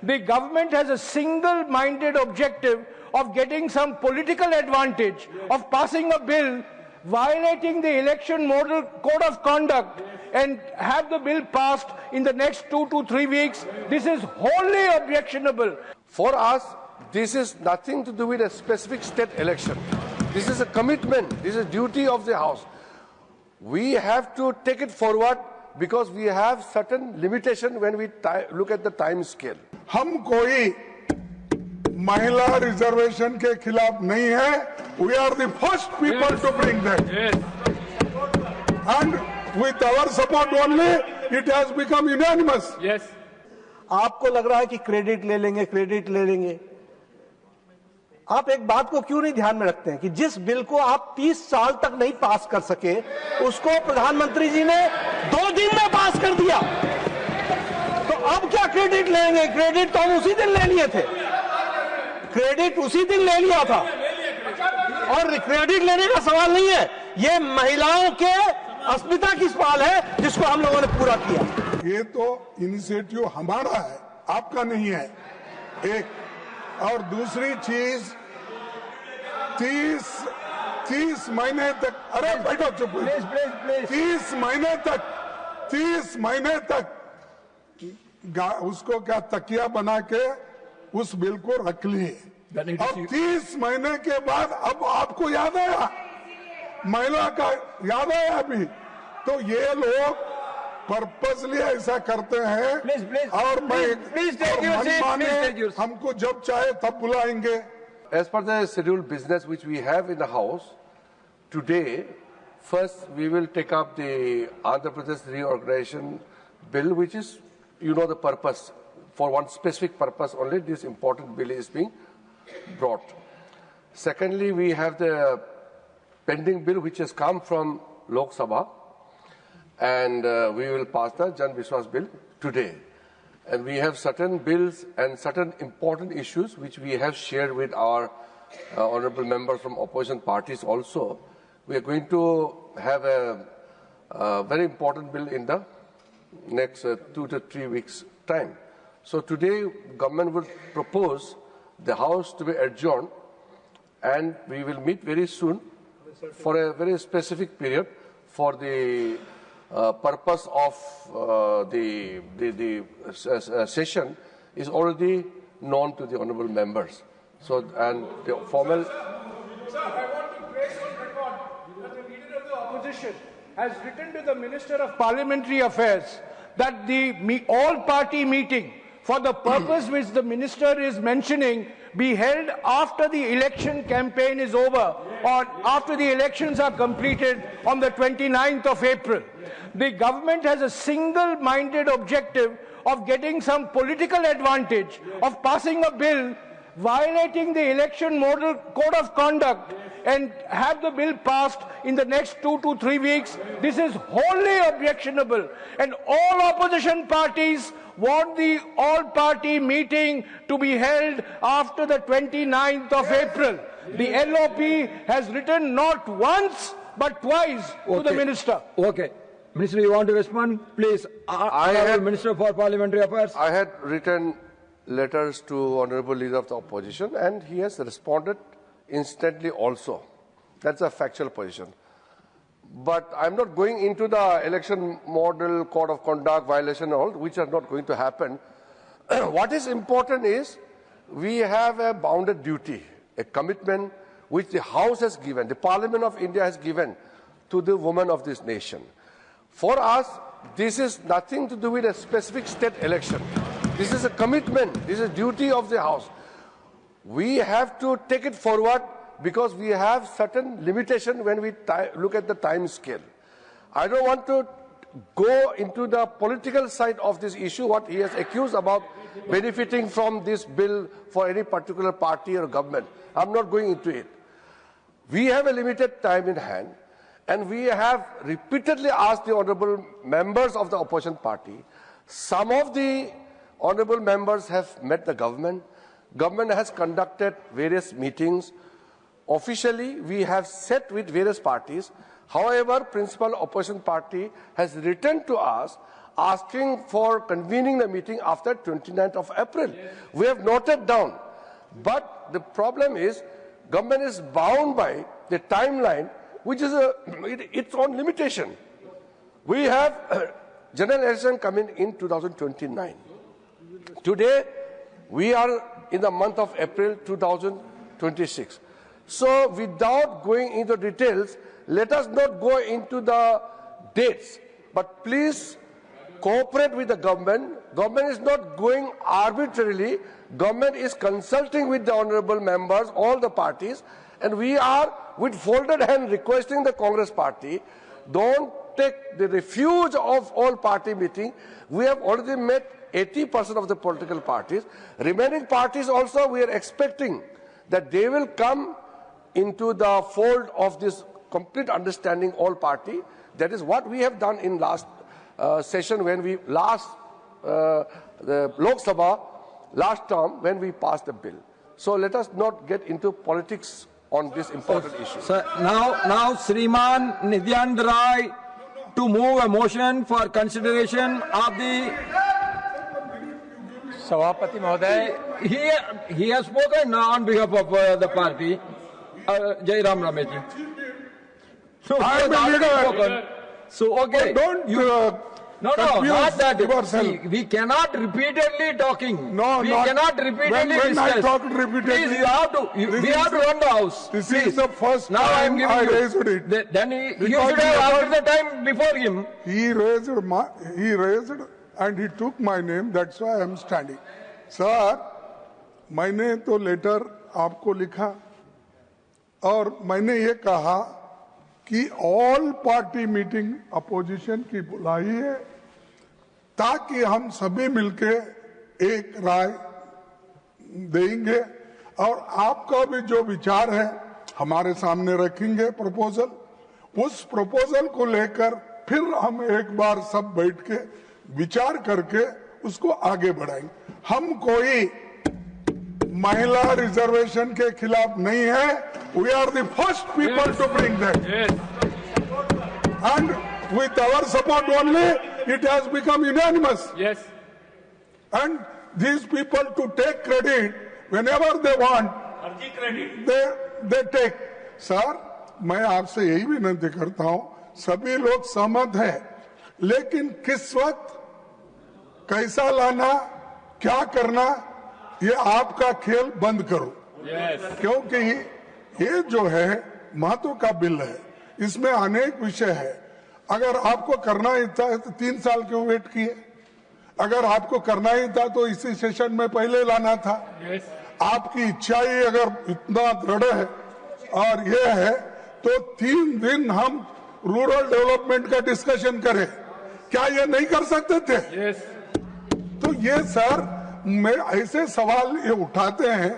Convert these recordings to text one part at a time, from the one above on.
The government has a single-minded objective of getting some political advantage, of passing a bill violating the election model code of conduct and have the bill passed in the next 2 to 3 weeks. This is wholly objectionable. For us, this is nothing to do with a specific state election. This is a commitment. This is a duty of the House. We have to take it forward because we have certain limitation when we look at the time scale. हम कोई महिला reservation के खिलाफ नहीं है. We are the first people to bring that. And with our support only, it has become unanimous. Yes. आपको लग रहा है कि क्रेडिट ले लेंगे. आप एक बात को क्यों नहीं ध्यान में रखते हैं कि जिस बिल को आप 30 साल तक नहीं पास कर सके, उसको प्रधानमंत्री जी ने 2 दिन में पास कर दिया. तो अब क्या क्रेडिट लेंगे? क्रेडिट तो हम उसी दिन ले लिए थे. क्रेडिट उसी दिन ले लिया था. और क्रेडिट लेने का सवाल नहीं है. ये महिलाओं के अस्मिता की सवाल है जिसको हम लोगों ने पूरा किया. ये तो इनिशिएटिव हमारा है, आपका नहीं है. एक और दूसरी चीज 30 महीने तक, अरे बैठो चुप, 30 महीने तक उसको क्या तकिया बना के उस बिल को रख लिए. अब 30 महीने के बाद अब आपको याद आया, महिला का याद आया अभी. तो ये लोग पर्पसली ऐसा करते हैं. और मैं हमको जब चाहे तब बुलाएंगे. As per the scheduled business which we have in the House, today, first we will take up the Andhra Pradesh reorganization bill, which is, the purpose. For one specific purpose only, this important bill is being brought. Secondly, we have the pending bill which has come from Lok Sabha, and we will pass the Jan Vishwas bill today. And we have certain bills and certain important issues which we have shared with our honorable members from opposition parties also. We are going to have a very important bill in the next 2 to 3 weeks' time. So today, government will propose the House to be adjourned, and we will meet very soon for a very specific period for the purpose of the session is already known to the honourable members. So, and the formal. Sir, I want to place on record that the leader of the opposition has written to the Minister of Parliamentary Affairs that the all-party meeting for the purpose which the minister is mentioning be held after the election campaign is over or after the elections are completed on the 29th of April. The government has a single-minded objective of getting some political advantage, of passing a bill violating the election model code of conduct and have the bill passed in the next 2 to 3 weeks. This is wholly objectionable, and all opposition parties want the all-party meeting to be held after the 29th of April. The LOP has written not once but twice to the minister. Okay. Minister, you want to respond? Please. I have Minister for Parliamentary Affairs. I had written letters to Honourable Leader of the Opposition, and he has responded instantly also. That's a factual position. But I'm not going into the election model, code of conduct, violation and all, which are not going to happen. What is important is we have a bounded duty, a commitment which the House has given, the Parliament of India has given to the women of this nation. For us, this is nothing to do with a specific state election. This is a commitment. This is a duty of the House. We have to take it forward because we have certain limitation when we look at the time scale. I don't want to go into the political side of this issue, what he has accused about benefiting from this bill for any particular party or government. I'm not going into it. We have a limited time in hand, and we have repeatedly asked the honourable members of the opposition party. Some of the honourable members have met the government. Government has conducted various meetings. Officially, we have sat with various parties. However, principal opposition party has written to us asking for convening the meeting after 29th of April. We have noted down. But the problem is, government is bound by the timeline, which is its own limitation. We have general election coming in 2029. Today, we are in the month of April 2026. So without going into details, let us not go into the dates, but please cooperate with the government. Government is not going arbitrarily. Government is consulting with the honorable members, all the parties, and we are with folded hand requesting the Congress party, don't take the refuge of all party meeting. We have already met 80% of the political parties. Remaining parties also, we are expecting that they will come into the fold of this complete understanding all party. That is what we have done in last session when we the Lok Sabha last term when we passed the bill. So let us not get into politics on this important issue. Sir, now Shriman Nityanand Rai to move a motion for consideration of the Sabhapati Mahoday. He has spoken on behalf of the party. Jai Ram Ramesh ji. So I am a leader. So okay. Don't No, not that. See, we cannot repeatedly talking. No, we not, cannot repeatedly when discuss. I talked repeatedly, Please, you have to. We have to run the house. This Please. is the first now I am time giving I you. raised it. Then you Because should have after the time before him. He raised and he took my name. That's why I am standing. Sir, मैंने तो letter आपको लिखा और मैंने ये कहा कि all party meeting opposition की बुलाई है ताकि हम सभी मिलके एक राय देंगे और आपका भी जो विचार है हमारे सामने रखेंगे प्रपोजल। उस प्रपोजल को लेकर फिर हम एक बार सब बैठ के विचार करके उसको आगे बढ़ाएंगे। हम कोई महिला रिजर्वेशन के खिलाफ नहीं है। We are the first people to bring that end with our support only, it has become unanimous. Yes. And these people to take credit whenever they want, they take. Sir, मैं आपसे यही विनती करता हूं, सभी लोग सहमत हैं, लेकिन किस वक्त कैसा लाना, क्या करना, ये आपका खेल बंद करो। Yes. क्योंकि ये जो है महत्व का बिल है, इसमें अनेक विषय है। अगर आपको करना ही था तो 3 साल क्यों वेट किए? अगर आपको करना ही था तो इसी सेशन में पहले लाना था। Yes. आपकी इच्छा ही अगर इतना दृढ़ है और ये है तो 3 दिन हम रूरल डेवलपमेंट का डिस्कशन करें, क्या ये नहीं कर सकते थे? Yes. तो ये सर मैं ऐसे सवाल ये उठाते हैं,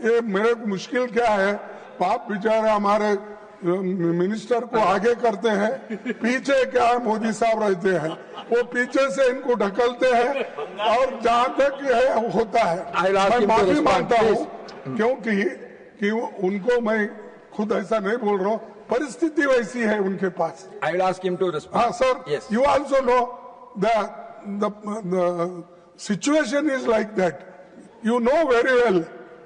ये मेरे मुश्किल क्या है, पाप बेचारे हमारे मिनिस्टर को आगे करते हैं, पीछे क्या है मोदी साहब रहते हैं, वो पीछे से इनको ढकलते हैं और जहां तक है होता है। मैं माफी मांगता हूँ क्योंकि उनको मैं खुद ऐसा नहीं बोल रहा हूँ, परिस्थिति वैसी है उनके पास। I will ask him to respond. हाँ sir, Yes. you also know the situation is like that. You know very well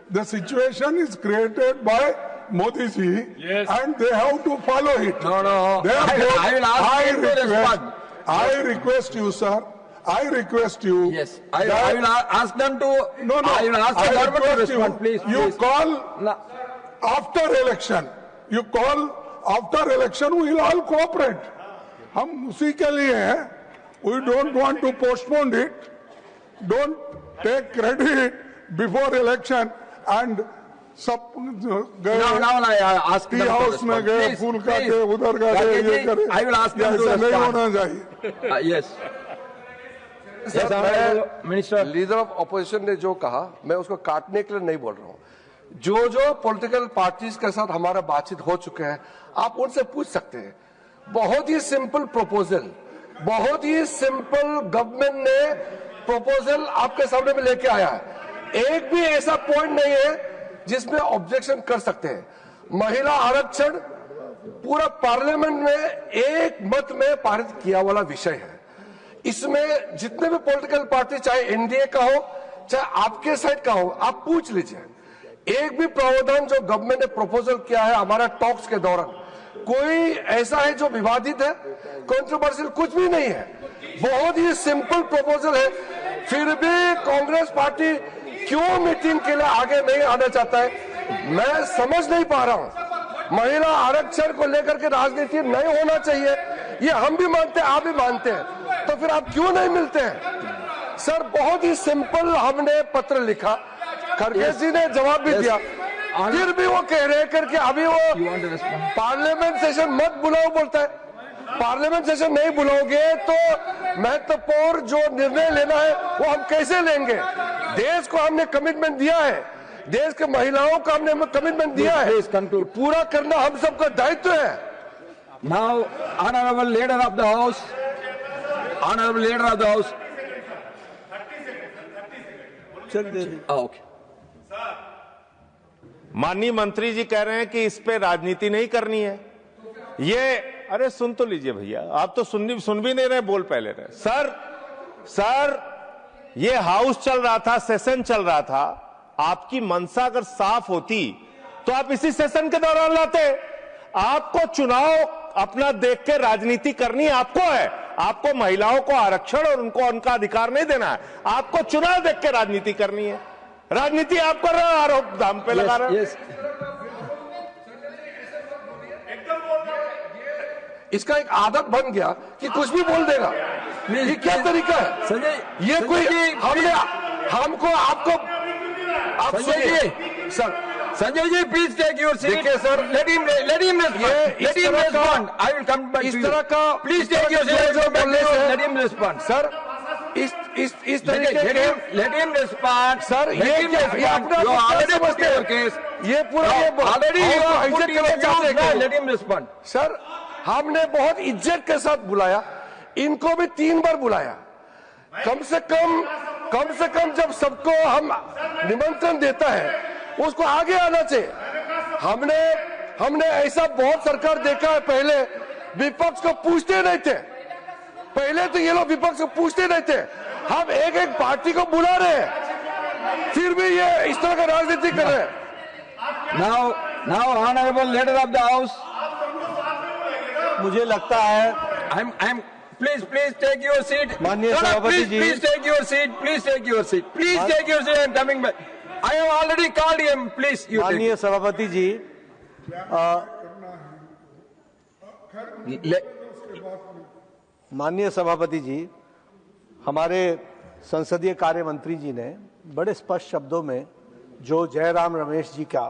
the situation is created by Modi ji, Yes. and they have to follow it. No. Therefore, I will ask him to respond. I request you, sir. I request you. Yes. I will ask them to. No. I will ask the government to request respond, please. You please. call No. after election. You call after election. We will all cooperate. हम उसी के लिए हैं. We don't want to postpone it. Don't take credit before election and सब गए Now I ask them T to house respond. में गए, Please, fool please. काटे, उधर गए, ये करे। I will ask them to ऐसा नहीं respond. होना चाहिए। Yes. Yes, sir, Honorable Minister. Leader of opposition ने जो कहा मैं उसको काटने के लिए नहीं बोल रहा हूँ। जो पॉलिटिकल पार्टीज के साथ हमारा बातचीत हो चुके हैं आप उनसे पूछ सकते हैं। बहुत ही सिंपल प्रपोजल, बहुत ही सिंपल गवर्नमेंट ने प्रपोजल आपके सामने में लेके आया है। एक भी ऐसा पॉइंट नहीं है जिसमें ऑब्जेक्शन कर सकते हैं। महिला आरक्षण पूरा पार्लियामेंट में एक मत में पारित किया वाला विषय है। इसमें जितने भी पॉलिटिकल पार्टी, चाहे एनडीए का हो चाहे आपके साइड का हो, आप पूछ लीजिए, एक भी प्रावधान जो गवर्नमेंट ने प्रपोजल किया है हमारा टॉक्स के दौरान, कोई ऐसा है जो विवादित है, कंट्रोवर्शियल कुछ भी नहीं है, बहुत ही सिंपल प्रपोजल है। फिर भी कांग्रेस पार्टी क्यों मीटिंग के लिए आगे नहीं आना चाहता है, मैं समझ नहीं पा रहा हूं। महिला आरक्षण को लेकर के राजनीति नहीं होना चाहिए, ये हम भी मानते हैं, आप भी मानते हैं, तो फिर आप क्यों नहीं मिलते हैं? सर बहुत ही सिंपल हमने पत्र लिखा, खड़गे जी ने जवाब भी दिया, फिर भी वो कह रहे करके अभी वो पार्लियामेंट सेशन मत बुलाओ बोलता है। पार्लियामेंट सेशन नहीं बुलाओगे तो महत्वपूर्ण जो निर्णय लेना है वो हम कैसे लेंगे? देश को हमने कमिटमेंट दिया है, देश के महिलाओं को हमने कमिटमेंट दिया है, पूरा करना हम सबका दायित्व है। Now, Honorable Leader of the House, Honorable Leader of the House. Okay. माननीय मंत्री जी कह रहे हैं कि इस पे राजनीति नहीं करनी है। ये अरे सुन तो लीजिए भैया, आप तो सुन भी नहीं रहे, बोल पहले रहे। सर ये हाउस चल रहा था, सेशन चल रहा था, आपकी मंशा अगर साफ होती तो आप इसी सेशन के दौरान लाते। आपको चुनाव अपना देख के राजनीति करनी आपको है, आपको महिलाओं को आरक्षण और उनको उनका अधिकार नहीं देना है, आपको चुनाव देख के राजनीति करनी है। राजनीति आप कर रहे हो, आरोप दाम पे लगा रहे हो। इसका एक आदत बन गया कि कुछ भी बोल देगा, ये क्या तरीका है? संजय, ये कोई हमको आपको आप सुनिए sir, Sanjay ji, please take your seat. देखिए sir, let him respond. Let him respond. I will come back to you. इस तरह का please take your seat. Let him respond. Sir इस तरीके के let him respond. सर ये अपना already put your case. ये पूरा already you have put your case. Let him respond. Sir हमने बहुत इज्जत के साथ बुलाया, इनको भी 3 बार बुलाया। कम से कम जब सबको हम निमंत्रण देता है उसको आगे आना चाहिए। हमने ऐसा बहुत सरकार देखा है, पहले विपक्ष को पूछते नहीं थे, पहले तो ये लोग विपक्ष को पूछते नहीं थे, हम एक पार्टी को बुला रहे हैं, फिर भी ये इस तरह का राजनीति कर रहे हैं। Now honorable leader of the house, मुझे लगता है I'm please take your seat. माननीय सभापति जी, please take your seat. Please take your seat. Please take your seat. I'm coming back. I have already called him. Please, you take. माननीय सभापति जी, माननीय सभापति जी, हमारे संसदीय कार्य मंत्री जी ने बड़े स्पष्ट शब्दों में जो जयराम रमेश जी का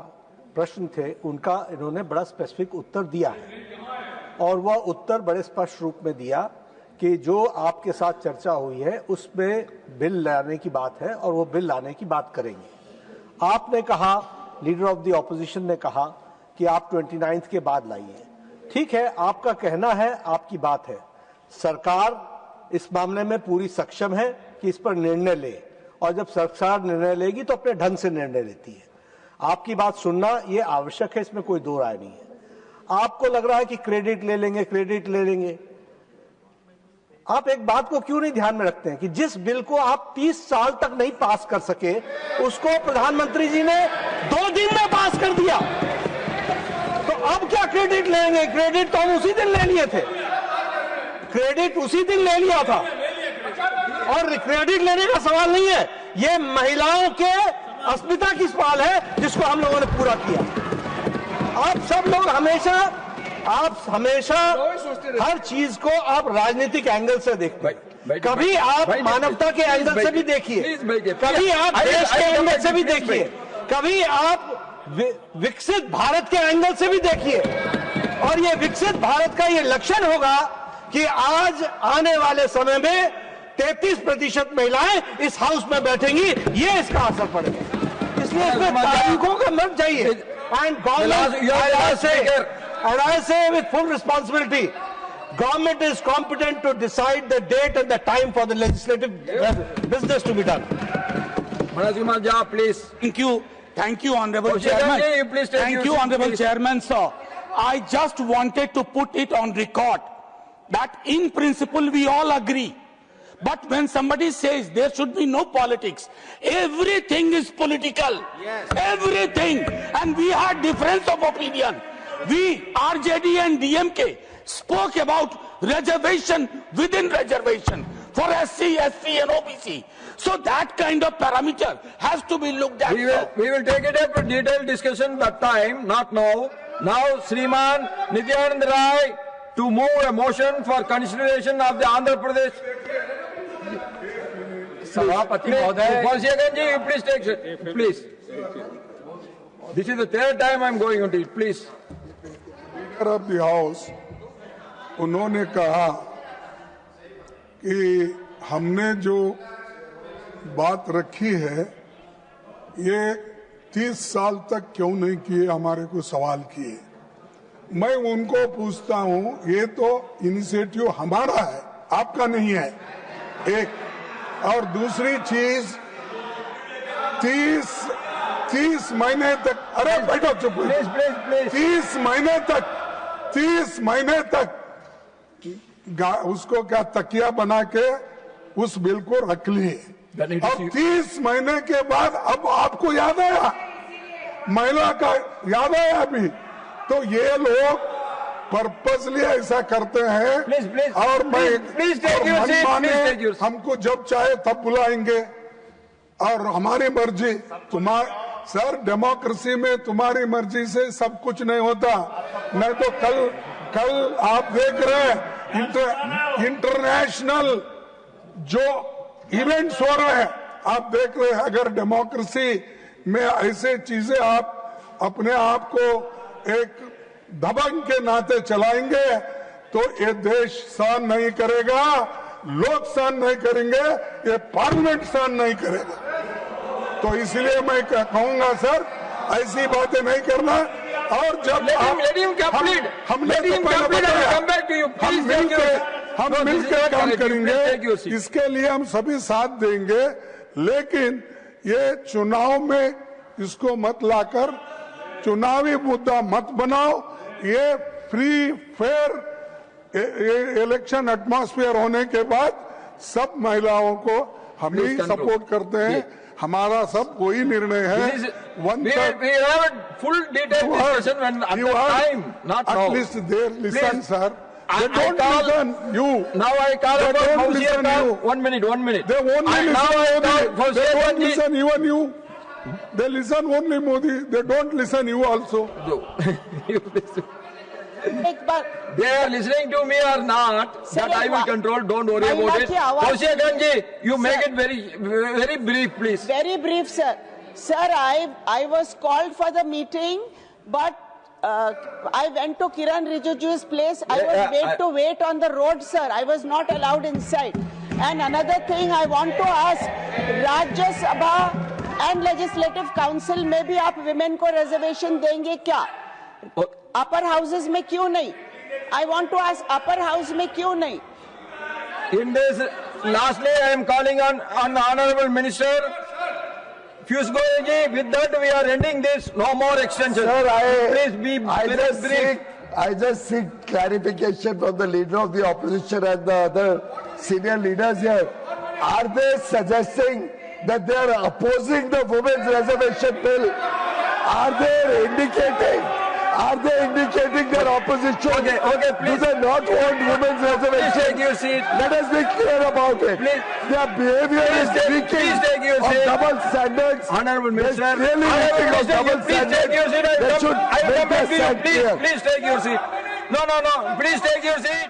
प्रश्न थे उनका इन्होंने बड़ा स्पेसिफिक उत्तर दिया है, और वह उत्तर बड़े स्पष्ट रूप में दिया कि जो आपके साथ चर्चा हुई है उसमें बिल लाने की बात है और वो बिल लाने की बात करेंगे। आपने कहा, लीडर ऑफ द ऑपोजिशन ने कहा कि आप 29 के बाद लाइए। ठीक है, आपका कहना है, आपकी बात है, सरकार इस मामले में पूरी सक्षम है कि इस पर निर्णय ले, और जब सरकार निर्णय लेगी तो अपने ढंग से निर्णय लेती है। आपकी बात सुनना ये आवश्यक है, इसमें कोई दो राय नहीं है। आपको लग रहा है कि क्रेडिट ले लेंगे, आप एक बात को क्यों नहीं ध्यान में रखते हैं कि जिस बिल को आप 30 साल तक नहीं पास कर सके उसको प्रधानमंत्री जी ने 2 दिन में पास कर दिया। तो अब क्या क्रेडिट लेंगे? क्रेडिट तो हम उसी दिन ले लिए थे, क्रेडिट उसी दिन ले लिया था, और क्रेडिट लेने का सवाल नहीं है, ये महिलाओं के अस्मिता की सवाल है जिसको हम लोगों ने पूरा किया। आप सब लोग हमेशा हर चीज को आप राजनीतिक एंगल से देखते हैं। कभी आप मानवता के एंगल से भी देखिए, कभी आप देश के एंगल से भी देखिए, कभी आप विकसित भारत के एंगल से भी देखिए, और ये विकसित भारत का ये लक्षण होगा कि आज आने वाले समय में 33% महिलाएं इस हाउस में बैठेंगी, ये इसका असर पड़ेगा। इसलिए इसमें तारीखों का मत जाइए। And government, and I say with full responsibility, government is competent to decide the date and the time for the legislative business to be done. Manoj Kumar Jha, please. Thank you, Honorable Chairman. Thank you, Honorable Chairman, sir. I just wanted to put it on record that in principle we all agree But when somebody says there should be no politics, everything is political. Yes. Everything. And we had difference of opinion. We, RJD and DMK, spoke about reservation within reservation for SC, SC and OBC. So that kind of parameter has to be looked at. We will take it up for detailed discussion that time, not now. Now, Sriman Nityanand Rai to move a motion for consideration of the Andhra Pradesh. सभापति महोदय, Please take it. Please. This is the third time I am going on it. Please. Speaker of the House, उन्होंने कहा कि हमने जो बात रखी है ये 30 साल तक क्यों नहीं किए, हमारे को सवाल किए। मैं उनको पूछता हूं, ये तो इनिशिएटिव हमारा है, आपका नहीं है। एक और दूसरी चीज 30 महीने तक, अरे बैठो चुप, 30 महीने तक उसको क्या तकिया बना के उस बिल को रख लिए और 30 महीने के बाद अब आपको याद आया, महिला का याद आया अभी, तो ये लोग पर्पसली ऐसा करते हैं। और मैं हमको जब चाहे तब बुलाएंगे और हमारी मर्जी, सर डेमोक्रेसी में तुम्हारी मर्जी से सब कुछ नहीं होता। मैं तो कल आप देख रहे हैं इंटरनेशनल जो इवेंट्स हो रहे हैं, आप देख रहे हैं। अगर डेमोक्रेसी में ऐसे चीजें आप अपने आप को एक दबंग के नाते चलाएंगे तो ये देश सहन नहीं करेगा, लोग सहन नहीं करेंगे, ये पार्लियामेंट सहन नहीं करेगा। तो इसलिए मैं कहूंगा सर ऐसी बातें नहीं करना। और जब हम मिलकर काम करेंगे, इसके लिए हम सभी साथ देंगे, लेकिन ये चुनाव में इसको मत लाकर चुनावी मुद्दा मत बनाओ। ये फ्री फेयर इलेक्शन एटमॉस्फेयर होने के बाद सब महिलाओं को हम ही सपोर्ट करते हैं, हमारा सब कोई निर्णय है। full detailed discussion when at the time, not now. At least they listen, sir. They don't listen you. Now I call upon Fauziya Khan. 1 minute. They only listen. They don't listen even you. They listen only Modi. They don't listen you also. They are listening to me or not, that I will control, don't worry about it. Fauziya Khan ji, you make it very brief, please. Very brief, sir. Sir, I was called for the meeting, but I went to Kiran Rijiju's place. I was made to wait on the road, sir. I was not allowed inside. And another thing I want to ask, Rajya Sabha and Legislative Council में भी आप women को reservation देंगे क्या? Upper houses में क्यों नहीं? I want to ask, upper house में क्यों नहीं? In this, lastly, I am calling on the Honorable Minister, Piyush Goyal ji, with that we are ending this, no more extension. Sir, please be very brief. I just seek clarification from the leader of the opposition and the other senior leaders here. Are they suggesting that they are opposing the women's reservation bill? Are they indicating their opposition? Okay, please. Do they not want women's reservation? Please take your seat. Let us be clear about it. Please. Their behavior is speaking of double standards. Honorable Minister, Please take your seat. Please take your seat. No, please take your seat.